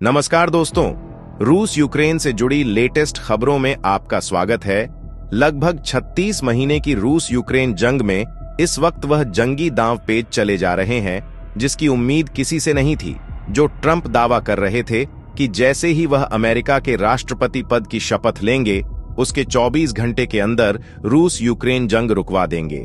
नमस्कार दोस्तों, रूस यूक्रेन से जुड़ी लेटेस्ट खबरों में आपका स्वागत है। लगभग 36 महीने की रूस यूक्रेन जंग में इस वक्त वह जंगी दांव पेच चले जा रहे हैं जिसकी उम्मीद किसी से नहीं थी। जो ट्रंप दावा कर रहे थे कि जैसे ही वह अमेरिका के राष्ट्रपति पद की शपथ लेंगे उसके 24 घंटे के अंदर रूस यूक्रेन जंग रुकवा देंगे।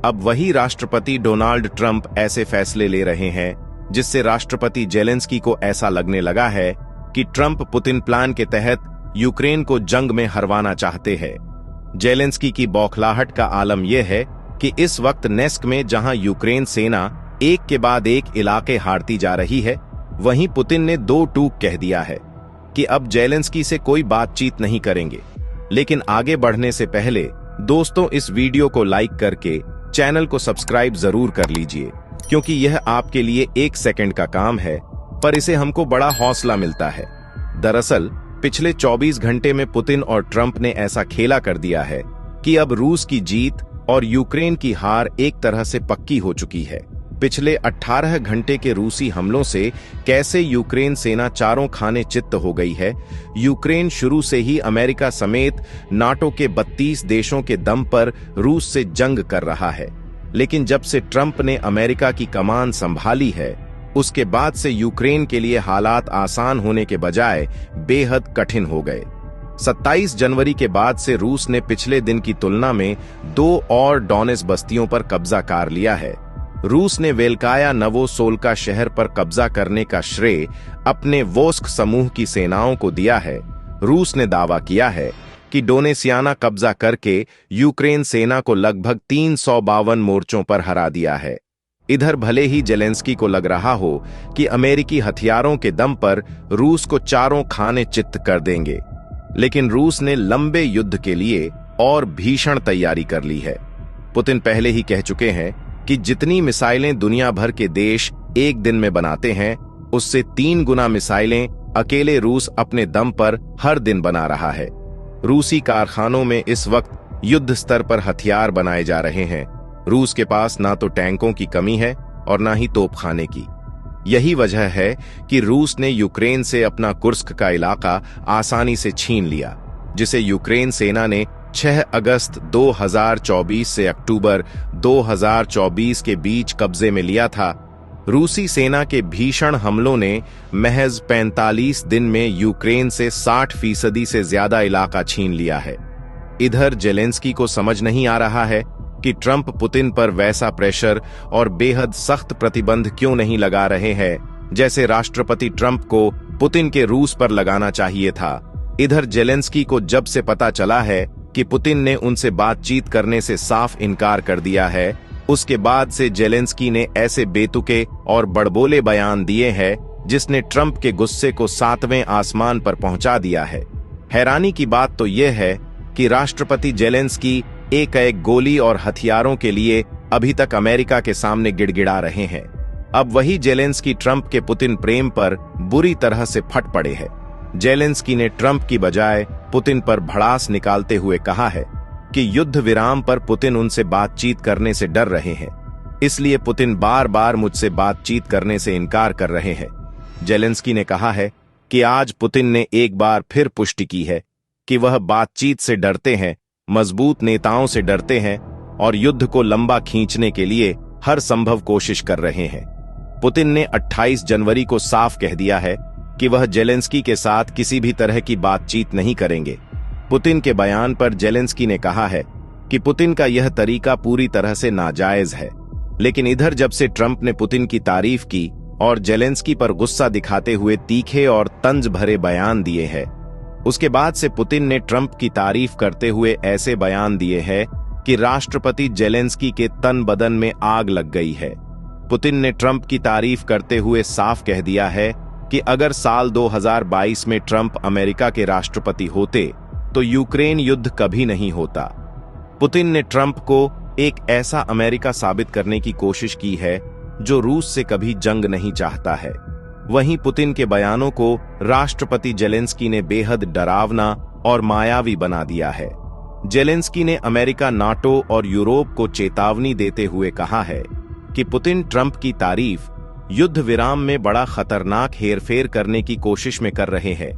अब वही राष्ट्रपति डोनाल्ड ट्रंप ऐसे फैसले ले रहे हैं जिससे राष्ट्रपति जेलेंस्की को ऐसा लगने लगा है कि ट्रंप पुतिन प्लान के तहत यूक्रेन को जंग में हरवाना चाहते हैं। जेलेंस्की की बौखलाहट का आलम यह है कि इस वक्त नेस्क में जहां यूक्रेन सेना एक के बाद एक इलाके हारती जा रही है, वहीं पुतिन ने दो टूक कह दिया है कि अब जेलेंस्की से कोई बातचीत नहीं करेंगे। लेकिन आगे बढ़ने से पहले दोस्तों, इस वीडियो को लाइक करके चैनल को सब्सक्राइब जरूर कर लीजिए, क्योंकि यह आपके लिए 1 सेकंड का काम है, पर इसे हमको बड़ा हौसला मिलता है। दरअसल पिछले 24 घंटे में पुतिन और ट्रंप ने ऐसा खेला कर दिया है कि अब रूस की जीत और यूक्रेन की हार एक तरह से पक्की हो चुकी है। पिछले 18 घंटे के रूसी हमलों से कैसे यूक्रेन सेना चारों खाने चित्त हो गई है। यूक्रेन शुरू से ही अमेरिका समेत नाटो के 32 देशों के दम पर रूस से जंग कर रहा है, लेकिन जब से ट्रंप ने अमेरिका की कमान संभाली है उसके बाद से यूक्रेन के लिए हालात आसान होने के बजाय बेहद कठिन हो गए। 27 जनवरी के बाद से रूस ने पिछले दिन की तुलना में 2 और डोनेस बस्तियों पर कब्जा कर लिया है। रूस ने वेल्काया नवोसोल्का शहर पर कब्जा करने का श्रेय अपने वोस्क समूह की सेनाओं को दिया है। रूस ने दावा किया है कि डोनेसियाना कब्जा करके यूक्रेन सेना को लगभग 352 मोर्चों पर हरा दिया है। इधर भले ही जेलेंस्की को लग रहा हो कि अमेरिकी हथियारों के दम पर रूस को चारों खाने चित्त कर देंगे, लेकिन रूस ने लंबे युद्ध के लिए और भीषण तैयारी कर ली है। पुतिन पहले ही कह चुके हैं कि जितनी मिसाइलें दुनिया भर के देश एक दिन में बनाते हैं, उससे 3 गुना मिसाइलें अकेले रूस अपने दम पर हर दिन बना रहा है। रूसी कारखानों में इस वक्त युद्ध स्तर पर हथियार बनाए जा रहे हैं। रूस के पास ना तो टैंकों की कमी है और ना ही तोपखाने की। यही वजह है कि रूस ने यूक्रेन से अपना कुर्स्क का इलाका आसानी से छीन लिया, जिसे यूक्रेन सेना ने 6 अगस्त 2024 से अक्टूबर 2024 के कबीच कब्जे में लिया था। रूसी सेना के भीषण हमलों ने महज 45 दिन में यूक्रेन से 60% से ज्यादा इलाका छीन लिया है। इधर जेलेंस्की को समझ नहीं आ रहा है कि ट्रंप पुतिन पर वैसा प्रेशर और बेहद सख्त प्रतिबंध क्यों नहीं लगा रहे हैं जैसे राष्ट्रपति ट्रंप को पुतिन के रूस पर लगाना चाहिए था। इधर जेलेंस्की को जब से पता चला है कि पुतिन ने उनसे बातचीत करने से साफ इनकार कर दिया है, उसके बाद से जेलेंस्की ने ऐसे बेतुके और बड़बोले बयान दिए हैं जिसने ट्रंप के गुस्से को 7वें आसमान पर पहुंचा दिया है। हैरानी की बात तो यह है कि राष्ट्रपति जेलेंस्की एक गोली और हथियारों के लिए अभी तक अमेरिका के सामने गिड़गिड़ा रहे हैं। अब वही जेलेंस्की ट्रंप के पुतिन प्रेम पर बुरी तरह से फट पड़े हैं। जेलेंस्की ने ट्रंप की बजाय पुतिन पर भड़ास निकालते हुए कहा है कि युद्ध विराम पर पुतिन उनसे बातचीत करने से डर रहे हैं, इसलिए पुतिन बार बार मुझसे बातचीत करने से इनकार कर रहे हैं। जेलेंस्की ने कहा है कि आज पुतिन ने एक बार फिर पुष्टि की है कि वह बातचीत से डरते हैं, मजबूत नेताओं से डरते हैं और युद्ध को लंबा खींचने के लिए हर संभव कोशिश कर रहे हैं। पुतिन ने 28 जनवरी को साफ कह दिया है कि वह जेलेंस्की के साथ किसी भी तरह की बातचीत नहीं करेंगे। पुतिन के बयान पर जेलेंस्की ने कहा है कि पुतिन का यह तरीका पूरी तरह से नाजायज है। लेकिन इधर जब से ट्रंप ने पुतिन की तारीफ की और जेलेंस्की पर गुस्सा दिखाते हुए तीखे और तंज भरे बयान दिए हैं, उसके बाद से पुतिन ने ट्रंप की तारीफ करते हुए ऐसे बयान दिए हैं कि राष्ट्रपति जेलेंस्की के तन बदन में आग लग गई है। पुतिन ने ट्रंप की तारीफ करते हुए साफ कह दिया है कि अगर साल 2022 में ट्रंप अमेरिका के राष्ट्रपति होते तो यूक्रेन युद्ध कभी नहीं होता। पुतिन ने ट्रंप को एक ऐसा अमेरिका साबित करने की कोशिश की है जो रूस से कभी जंग नहीं चाहता है। वहीं पुतिन के बयानों को राष्ट्रपति जेलेंस्की ने बेहद डरावना और मायावी बना दिया है। जेलेंस्की ने अमेरिका, नाटो और यूरोप को चेतावनी देते हुए कहा है कि पुतिन ट्रंप की तारीफ युद्ध विराम में बड़ा खतरनाक हेरफेर करने की कोशिश में कर रहे हैं।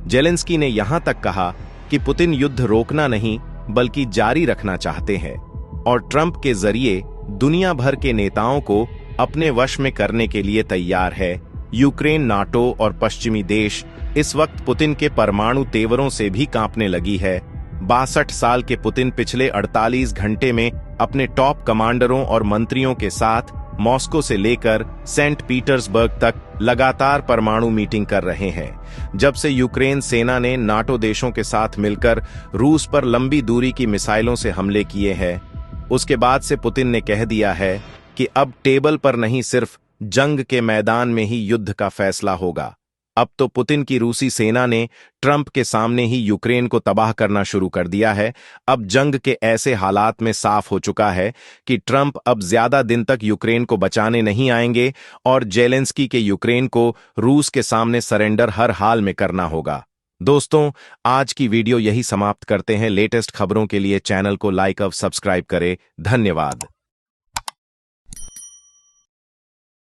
जेलेंस्की ने यहां तक कहा कि पुतिन युद्ध रोकना नहीं बल्कि जारी रखना चाहते हैं और ट्रंप के जरिए दुनिया भर के नेताओं को अपने वश में करने के लिए तैयार है। यूक्रेन, नाटो और पश्चिमी देश इस वक्त पुतिन के परमाणु तेवरों से भी कांपने लगी है। 62 साल के पुतिन पिछले 48 घंटे में अपने टॉप कमांडरों और मंत्रियों के साथ मॉस्को से लेकर सेंट पीटर्सबर्ग तक लगातार परमाणु मीटिंग कर रहे हैं। जब से यूक्रेन सेना ने नाटो देशों के साथ मिलकर रूस पर लंबी दूरी की मिसाइलों से हमले किए हैं, उसके बाद से पुतिन ने कह दिया है कि अब टेबल पर नहीं, सिर्फ जंग के मैदान में ही युद्ध का फैसला होगा। अब तो पुतिन की रूसी सेना ने ट्रंप के सामने ही यूक्रेन को तबाह करना शुरू कर दिया है। अब जंग के ऐसे हालात में साफ हो चुका है कि ट्रंप अब ज्यादा दिन तक यूक्रेन को बचाने नहीं आएंगे और जेलेंस्की के यूक्रेन को रूस के सामने सरेंडर हर हाल में करना होगा। दोस्तों, आज की वीडियो यही समाप्त करते हैं। लेटेस्ट खबरों के लिए चैनल को लाइक और सब्सक्राइब करें। धन्यवाद।